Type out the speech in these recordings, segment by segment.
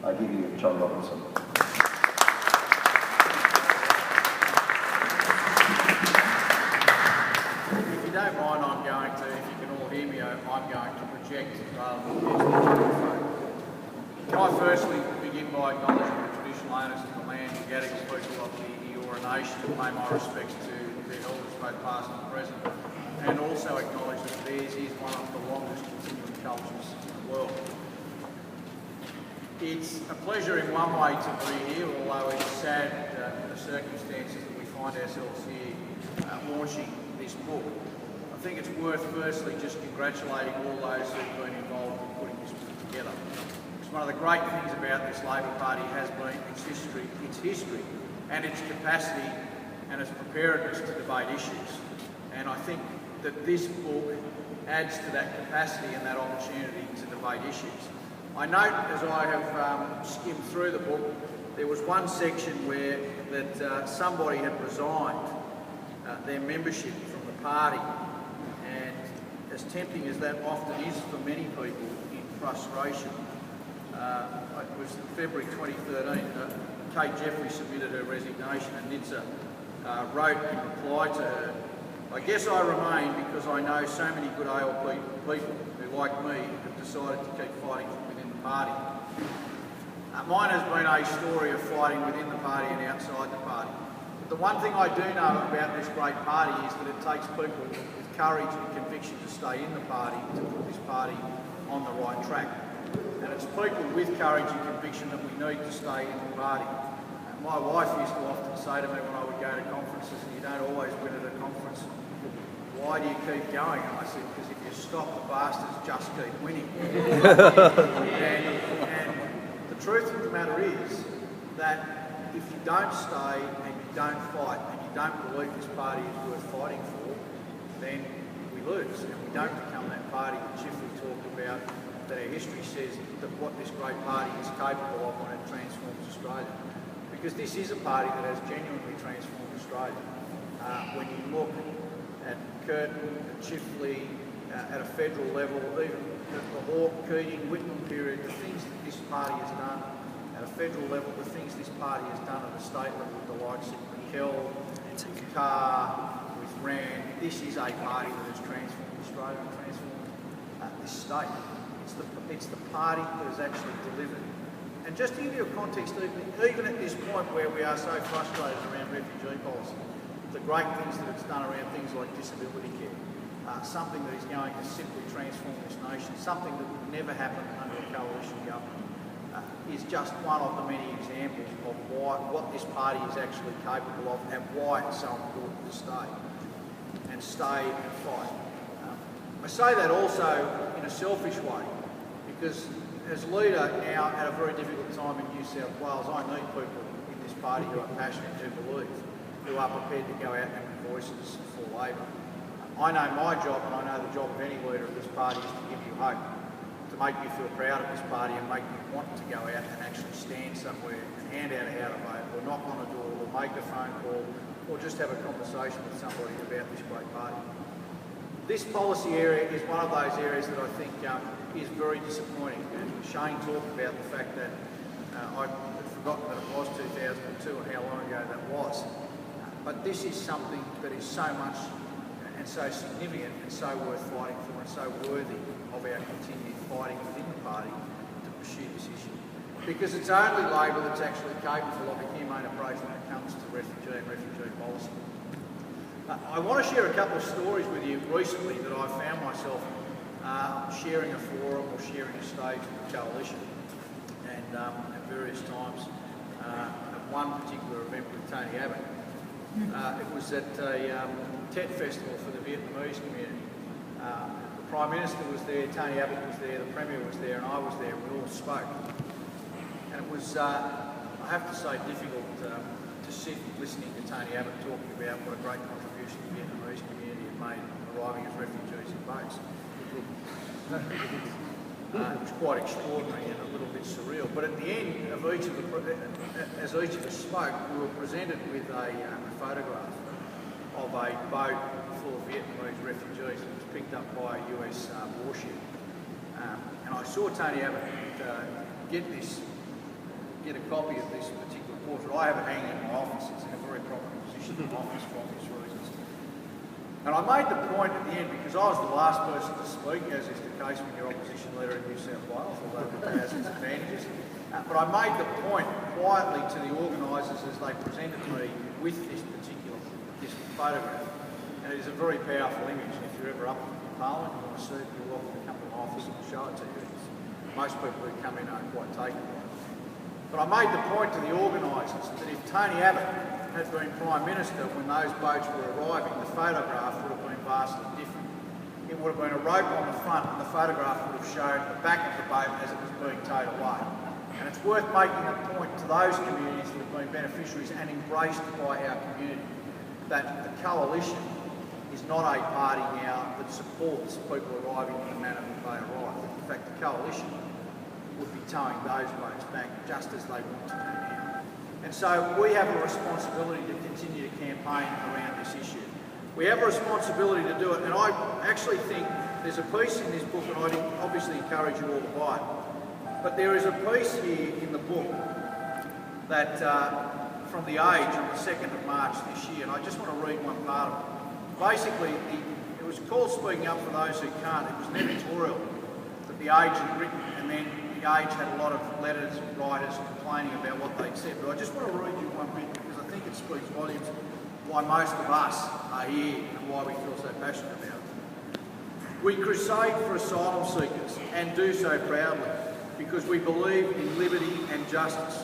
I give you John Robertson. If you don't mind, I'm going to, if you can all hear me, I'm going to project rather than use the microphone. Can I firstly begin by acknowledging the traditional owners of the land, the Gadigal people of the Eora Nation, and pay my respects to their elders, both past and present, and also acknowledge that theirs is one of the longest continuing cultures in the world. It's a pleasure in one way to be here, although it's sad in the circumstances that we find ourselves here launching this book. I think it's worth firstly just congratulating all those who've been involved in putting this book together. Because one of the great things about this Labor Party has been its history and its capacity and its preparedness to debate issues. And I think that this book adds to that capacity and that opportunity to debate issues. I note, as I have skimmed through the book, there was one section where somebody had resigned their membership from the party, and as tempting as that often is for many people in frustration, it was in February 2013, Kate Jeffrey submitted her resignation, and NITSA wrote in reply to her, "I guess I remain because I know so many good ALP people who, like me, have decided to keep fighting from within the party." Mine has been a story of fighting within the party and outside the party. But the one thing I do know about this great party is that it takes people with courage and conviction to stay in the party, to put this party on the right track. And it's people with courage and conviction that we need to stay in the party. My wife used to often say to me when I would go to conferences, "And you don't always win at a conference, why do you keep going?" And I said, "Because if you stop, the bastards just keep winning." and the truth of the matter is that if you don't stay and you don't fight and you don't believe this party is worth fighting for, then we lose and we don't become that party that Chiefly talked about, that our history says that what this great party is capable of when it transforms Australia. Because this is a party that has genuinely transformed Australia. When you look at Curtin, at Chifley, at a federal level, even the Hawke, Keating, Whitlam period, the things that this party has done at a federal level, the things this party has done at a state level with the likes of McKell, Carr, with Rand, this is a party that has transformed Australia and transformed this state. It's the party that has actually delivered. And just to give you a context, even at this point where we are so frustrated around refugee policy, the great things that it's done around things like disability care, something that is going to simply transform this nation, something that would never happen under a coalition government, is just one of the many examples of what this party is actually capable of and why it's so important to stay and fight. I say that also in a selfish way, because as leader now at a very difficult time in New South Wales, I need people in this party who are passionate, who believe, who are prepared to go out and be voices for Labor. I know my job, and I know the job of any leader of this party, is to give you hope, to make you feel proud of this party and make you want to go out and actually stand somewhere and hand out a how to vote, or knock on a door, or make a phone call, or just have a conversation with somebody about this great party. This policy area is one of those areas that I think is very disappointing. And Shane talked about the fact that I'd forgotten that it was 2002 and how long ago that was. But this is something that is so much and so significant and so worth fighting for and so worthy of our continued fighting within the party to pursue this issue. Because it's only Labor that's actually capable of a humane approach when it comes to refugee and refugee policy. I want to share a couple of stories with you recently that I found myself sharing a forum or sharing a stage with the coalition, and at various times at one particular event with Tony Abbott. It was at a Tet Festival for the Vietnamese community. The Prime Minister was there, Tony Abbott was there, the Premier was there, and I was there, and we all spoke. And it was, I have to say, difficult to sit listening to Tony Abbott talking about what a great contribution the Vietnamese community had made arriving as refugees in boats. It was quite extraordinary and a little bit surreal. But at the end of each of as each of us spoke, we were presented with a photograph of a boat full of Vietnamese refugees that was picked up by a US warship. And I saw Tony Abbott get this get a copy of this particular portrait. I have it hanging in my office. It's in a very prominent position in my office for obvious reasons. And I made the point at the end, because I was the last person to speak, as is the case when you're opposition leader in New South Wales, although it has its advantages. But I made the point quietly to the organisers as they presented me with this photograph. And it is a very powerful image. If you're ever up in Parliament and you want to see it, you're welcome to come to my office and show it to you. Most people who come in aren't quite taken by it. But I made the point to the organisers that if Tony Abbott had been Prime Minister when those boats were arriving, the photograph would have been vastly different. It would have been a rope on the front and the photograph would have shown the back of the boat as it was being towed away. And it's worth making a point to those communities that have been beneficiaries and embraced by our community that the coalition is not a party now that supports people arriving in the manner that they arrive. In fact, the coalition would be towing those boats back just as they want to do now. And so we have a responsibility to continue to campaign around this issue. We have a responsibility to do it, and I actually think there's a piece in this book, and I'd obviously encourage you all to buy it, but there is a piece here in the book that from The Age on the 2nd of March this year, and I just want to read one part of it. Basically, it was called Speaking Up for Those Who Can't. It was an editorial that The Age had written, and then The Age had a lot of letters and writers complaining about what they'd said. But I just want to read you one bit because I think it speaks volumes why most of us are here and why we feel so passionate about it. We crusade for asylum seekers and do so proudly because we believe in liberty and justice.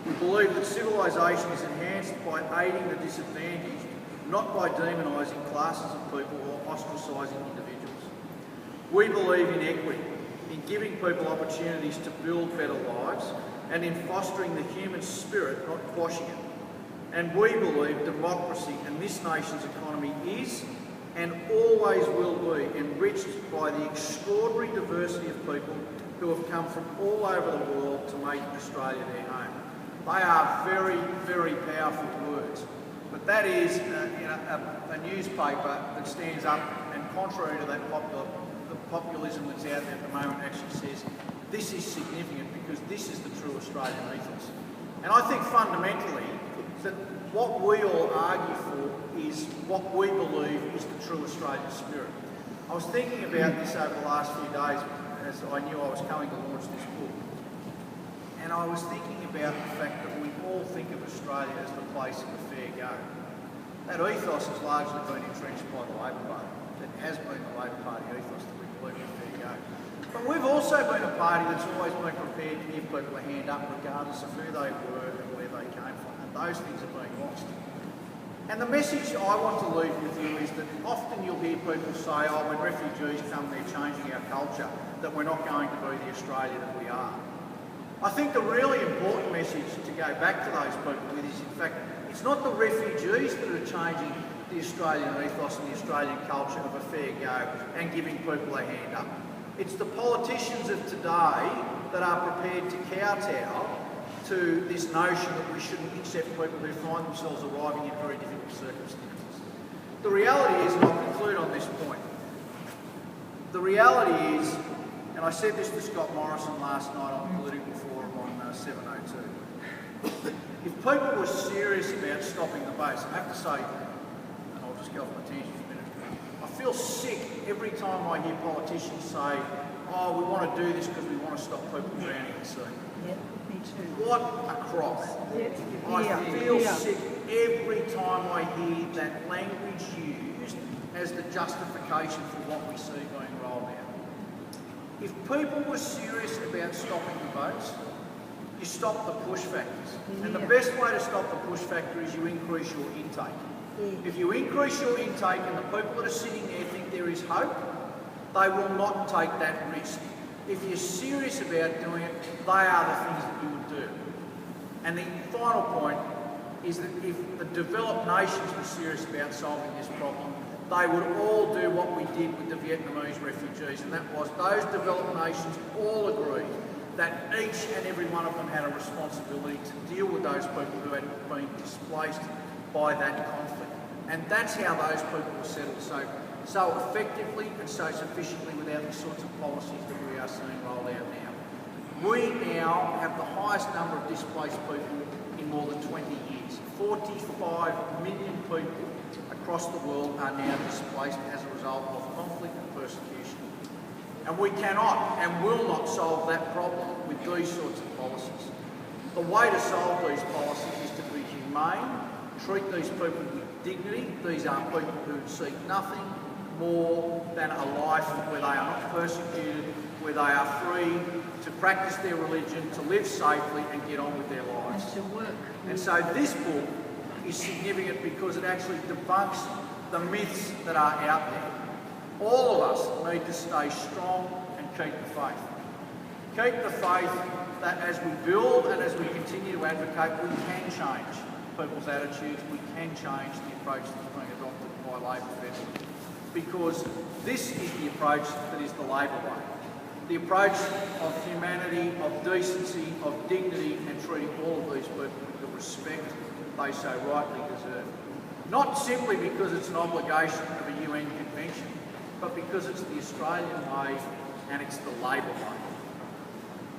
We believe that civilisation is enhanced by aiding the disadvantaged, not by demonising classes of people or ostracising individuals. We believe in equity, in giving people opportunities to build better lives, and in fostering the human spirit, not quashing it. And we believe democracy and this nation's economy is and always will be enriched by the extraordinary diversity of people who have come from all over the world to make Australia their home. They are very, very powerful words. But that is a newspaper that stands up and contrary to that the populism that's out there at the moment actually says this is significant because this is the true Australian ethos. And I think fundamentally that what we all argue for is what we believe is the true Australian spirit. I was thinking about this over the last few days as I knew I was coming to launch this book. And I was thinking about the fact that we all think of Australia as the place of a fair go. That ethos has largely been entrenched by the Labor Party. It has been the Labor Party ethos that we believe in a fair go. But we've also been a party that's always been prepared to give people a hand up regardless of who they were and where they came from. And those things are being lost. And the message I want to leave with you is that often you'll hear people say, oh, when refugees come, they're changing our culture, that we're not going to be the Australia that we are. I think the really important message to go back to those people with is, in fact, it's not the refugees that are changing the Australian ethos and the Australian culture of a fair go and giving people a hand up. It's the politicians of today that are prepared to kowtow to this notion that we shouldn't accept people who find themselves arriving in very difficult circumstances. The reality is, and I'll conclude on this point, the reality is, and I said this to Scott Morrison last night on the political forum on 702, if people were serious about stopping the boats, I have to say, and I'll just go off my tangent for a minute, I feel sick every time I hear politicians say, oh, we want to do this because we want to stop people drowning at sea. Yep, me too. What a cross. Yep. I feel sick every time I hear that language used as the justification for what we see being rolled out. If people were serious about stopping the boats, you stop the push factors. Yeah. And the best way to stop the push factor is you increase your intake. Yeah. If you increase your intake and the people that are sitting there think there is hope, they will not take that risk. If you're serious about doing it, they are the things that you would do. And the final point is that if the developed nations were serious about solving this problem, they would all do what we did with the Vietnamese refugees, and that was those developed nations all agreed that each and every one of them had a responsibility to deal with those people who had been displaced by that conflict. And that's how those people were settled so effectively and so sufficiently without the sorts of policies that we are seeing rolled out now. We now have the highest highest number of displaced people in more than 20 years. 45 million people across the world are now displaced as a result of conflict and persecution. And we cannot and will not solve that problem with these sorts of policies. The way to solve these policies is to be humane, treat these people with dignity. These are people who seek nothing more than a life where they are not persecuted, where they are free to practice their religion, to live safely and get on with their lives. And to work. And so this book is significant because it actually debunks the myths that are out there. All of us need to stay strong and keep the faith. Keep the faith that as we build and as we continue to advocate, we can change people's attitudes, we can change the approach that's being adopted by Labor federally. Because this is the approach that is the Labor way. The approach of humanity, of decency, of dignity, and treating all of these people with the respect they so rightly deserve. Not simply because it's an obligation of a UN convention, but because it's the Australian way and it's the Labor way.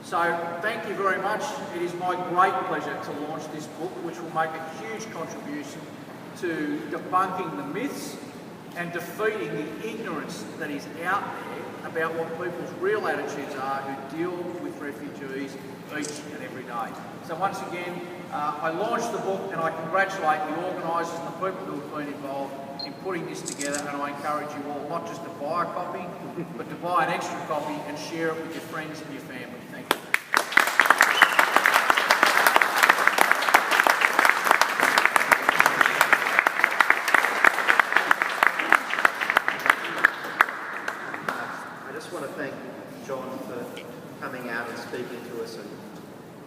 So thank you very much. It is my great pleasure to launch this book, which will make a huge contribution to debunking the myths and defeating the ignorance that is out there about what people's real attitudes are who deal with refugees each and every day. So once again, I launched the book and I congratulate the organisers and the people who have been involved in putting this together, and I encourage you all not just to buy a copy, but to buy an extra copy and share it with your friends and your family. Thank you. I just want to thank John for coming out and speaking to us and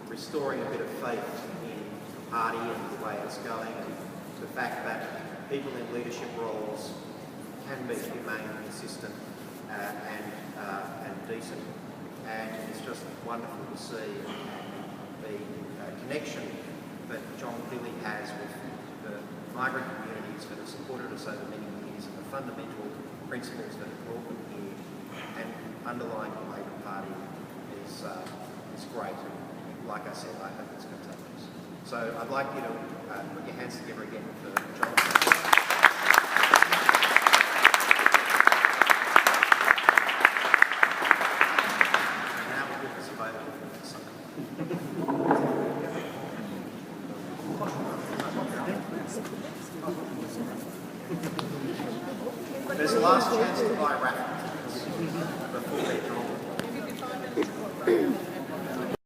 restoring a bit of faith in the party and the way it's going, and the fact that people in leadership roles can be humane, consistent and decent. And it's just wonderful to see the connection that John clearly has with the migrant communities that have supported us over many years, and the fundamental principles that have brought them here, and underlying the Labor Party is great. Like I said, I hope it's contagious. So I'd like you to put your hands together again for John. And now the book is available for There's the last chance to buy a raffle.